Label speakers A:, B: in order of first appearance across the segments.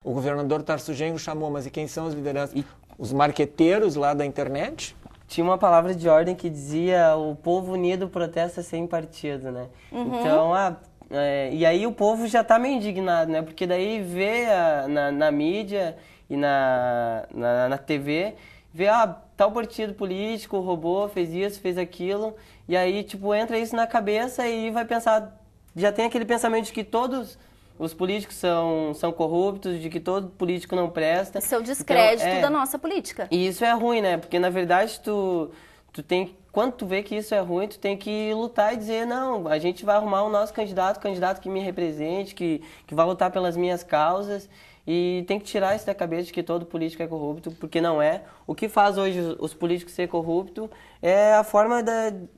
A: O governador Tarso Genro chamou, mas e quem são as lideranças? Os marqueteiros lá da internet?
B: Tinha uma palavra de ordem que dizia: o povo unido protesta sem partido, né? Então, e aí o povo já tá meio indignado, né? Porque daí vê na mídia e na TV, vê, tal partido político roubou, fez isso, fez aquilo, e aí, tipo, entra isso na cabeça e vai pensar, já tem aquele pensamento de que todos os políticos são corruptos, de que todo político não presta.
C: Esse é o descrédito da nossa política.
B: E isso é ruim, né? Porque, na verdade, tu tem... Quando tu vê que isso é ruim, tu tem que lutar e dizer: não, a gente vai arrumar o nosso candidato que me represente, que vai lutar pelas minhas causas. E tem que tirar isso da cabeça de que todo político é corrupto, porque não é. O que faz hoje os políticos ser corrupto é a forma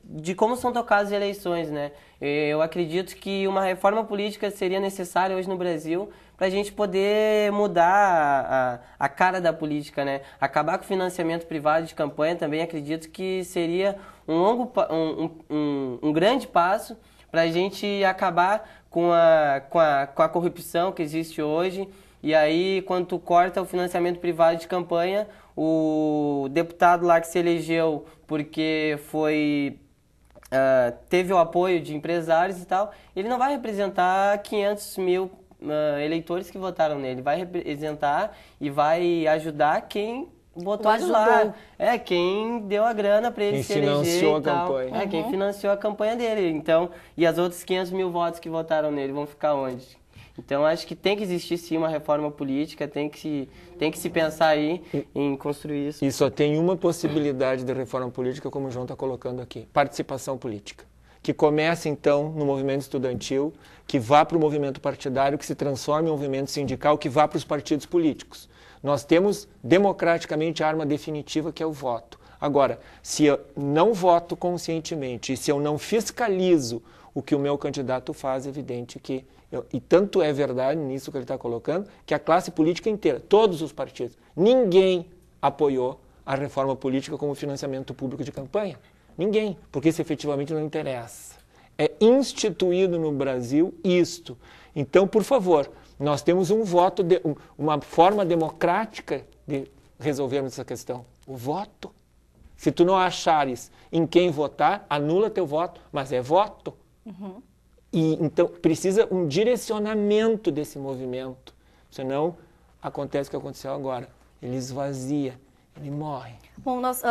B: de como são tocadas as eleições, né? Eu acredito que uma reforma política seria necessária hoje no Brasil para a gente poder mudar a cara da política, né? Acabar com o financiamento privado de campanha também acredito que seria um grande passo para a gente acabar com a corrupção que existe hoje. E aí, quando tu corta o financiamento privado de campanha, o deputado lá que se elegeu porque teve o apoio de empresários e tal, ele não vai representar 500 mil eleitores que votaram nele. Vai representar e vai ajudar quem botou ele lá. Quem deu a grana para ele se eleger e tal. Quem financiou a campanha. Quem financiou a campanha dele. Então, e as outras 500 mil votos que votaram nele vão ficar onde? Então, acho que tem que existir, sim, uma reforma política, tem que se pensar aí em construir isso.
A: E só tem uma possibilidade de reforma política, como o João está colocando aqui: participação política. Que comece, então, no movimento estudantil, que vá para o movimento partidário, que se transforme em um movimento sindical, que vá para os partidos políticos. Nós temos, democraticamente, a arma definitiva, que é o voto. Agora, se eu não voto conscientemente e se eu não fiscalizo o que o meu candidato faz, é evidente que... E tanto é verdade nisso que ele está colocando, que a classe política inteira, todos os partidos, ninguém apoiou a reforma política como financiamento público de campanha. Ninguém, porque isso efetivamente não interessa. É instituído no Brasil isto. Então, por favor, nós temos uma forma democrática de resolvermos essa questão: o voto. Se tu não achares em quem votar, anula teu voto, mas é voto. E então precisa um direcionamento desse movimento, senão acontece o que aconteceu agora: ele esvazia, ele morre.
C: Bom, nós,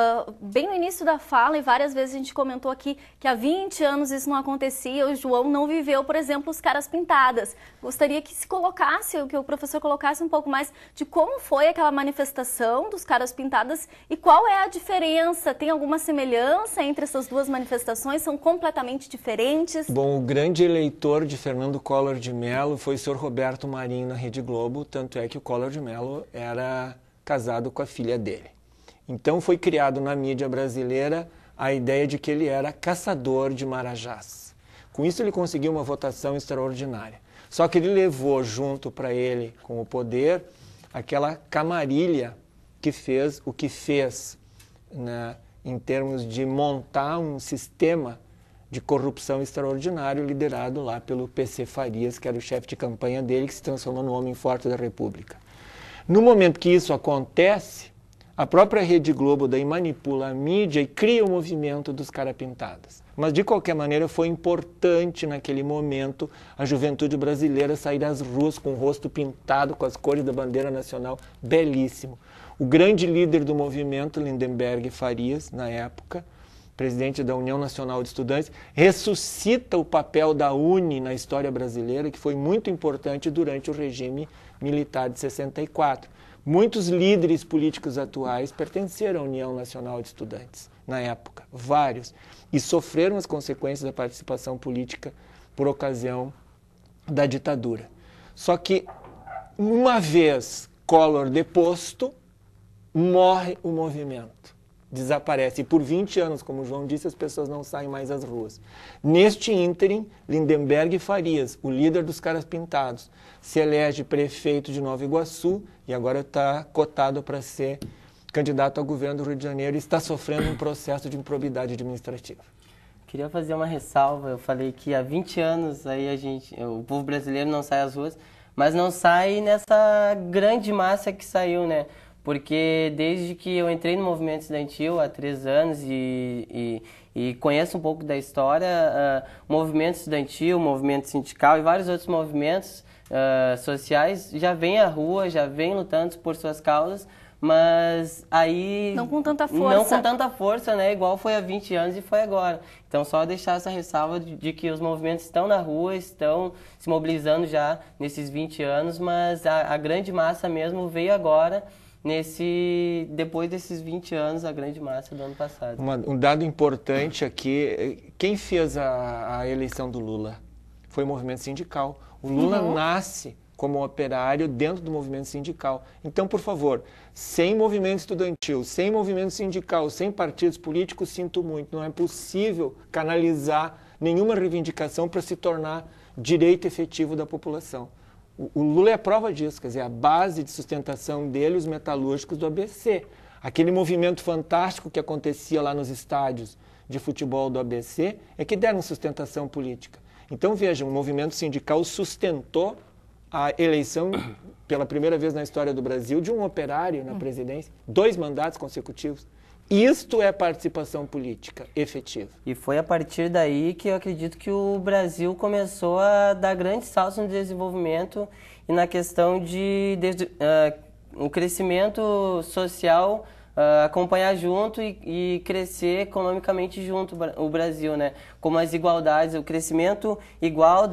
C: bem no início da fala, e várias vezes a gente comentou aqui que há 20 anos isso não acontecia, o João não viveu, por exemplo, os Caras Pintadas. Gostaria que que o professor colocasse um pouco mais de como foi aquela manifestação dos Caras Pintadas e qual é a diferença. Tem alguma semelhança entre essas duas manifestações? São completamente diferentes?
A: Bom, o grande eleitor de Fernando Collor de Mello foi o senhor Roberto Marinho na Rede Globo, tanto é que o Collor de Mello era casado com a filha dele. Então foi criado na mídia brasileira a ideia de que ele era caçador de marajás. Com isso ele conseguiu uma votação extraordinária. Só que ele levou junto para ele, com o poder, aquela camarilha que fez o que fez, né, em termos de montar um sistema de corrupção extraordinário liderado lá pelo PC Farias, que era o chefe de campanha dele, que se transformou no homem forte da República. No momento que isso acontece, a própria Rede Globo daí manipula a mídia e cria o movimento dos Caras Pintadas. Mas, de qualquer maneira, foi importante naquele momento a juventude brasileira sair às ruas com o rosto pintado com as cores da bandeira nacional, belíssimo. O grande líder do movimento, Lindenberg Farias, na época, presidente da União Nacional de Estudantes, ressuscita o papel da UNE na história brasileira, que foi muito importante durante o regime militar de 64. Muitos líderes políticos atuais pertenceram à União Nacional de Estudantes, na época, vários, e sofreram as consequências da participação política por ocasião da ditadura. Só que, uma vez Collor deposto, morre o movimento, desaparece. E por 20 anos, como o João disse, as pessoas não saem mais às ruas. Neste ínterim, Lindenberg Farias, o líder dos Caras Pintados, se elege prefeito de Nova Iguaçu e agora está cotado para ser candidato ao governo do Rio de Janeiro e está sofrendo um processo de improbidade administrativa.
B: Queria fazer uma ressalva. Eu falei que há 20 anos aí o povo brasileiro não sai às ruas, mas não sai nessa grande massa que saiu, né? Porque desde que eu entrei no movimento estudantil há 3 anos e conheço um pouco da história, movimento estudantil, movimento sindical e vários outros movimentos sociais já vêm à rua, já vêm lutando por suas causas, mas aí...
C: Não com tanta força.
B: Não com tanta força, né? Igual foi há 20 anos e foi agora. Então, só deixar essa ressalva de que os movimentos estão na rua, estão se mobilizando já nesses 20 anos, mas a grande massa mesmo veio agora, depois desses 20 anos, a grande massa do ano passado.
A: Um dado importante aqui, quem fez a eleição do Lula? Foi o movimento sindical. O Lula nasce como operário dentro do movimento sindical. Então, por favor, sem movimento estudantil, sem movimento sindical, sem partidos políticos, sinto muito, não é possível canalizar nenhuma reivindicação para se tornar direito efetivo da população. O Lula é a prova disso, quer dizer, a base de sustentação dele, os metalúrgicos do ABC. Aquele movimento fantástico que acontecia lá nos estádios de futebol do ABC é que deram sustentação política. Então, vejam, o movimento sindical sustentou a eleição, pela primeira vez na história do Brasil, de um operário na presidência, 2 mandatos consecutivos. Isto é participação política efetiva.
B: E foi a partir daí que eu acredito que o Brasil começou a dar grandes saltos no desenvolvimento e na questão de o crescimento social acompanhar junto e crescer economicamente junto o Brasil, né? Como as igualdades, o crescimento igual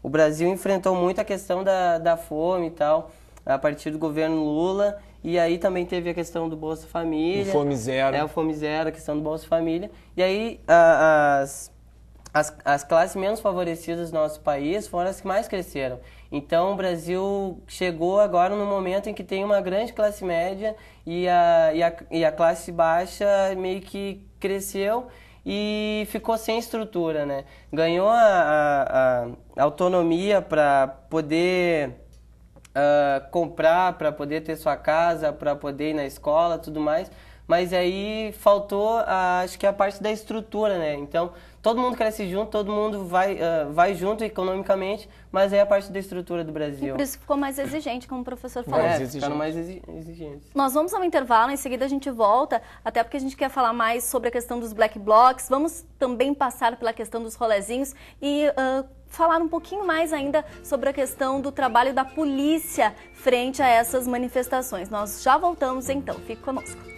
B: o Brasil enfrentou muito a questão da fome e tal, a partir do governo Lula, e aí também teve a questão do Bolsa Família.
A: O Fome Zero.
B: O Fome Zero, a questão do Bolsa Família. E aí as classes menos favorecidas do nosso país foram as que mais cresceram. Então, o Brasil chegou agora no momento em que tem uma grande classe média e a classe baixa meio que cresceu e ficou sem estrutura, né? Ganhou a autonomia para poder comprar, para poder ter sua casa, para poder ir na escola, tudo mais. Mas aí faltou, acho que a parte da estrutura, né? Então, todo mundo cresce junto, todo mundo vai junto economicamente, mas aí a parte da estrutura do Brasil.
C: E por isso ficou mais exigente, como o professor falou.
B: Ficaram mais exigentes.
C: Nós vamos ao intervalo, em seguida a gente volta, até porque a gente quer falar mais sobre a questão dos black blocs, vamos também passar pela questão dos rolezinhos e falar um pouquinho mais ainda sobre a questão do trabalho da polícia frente a essas manifestações. Nós já voltamos então, fique conosco.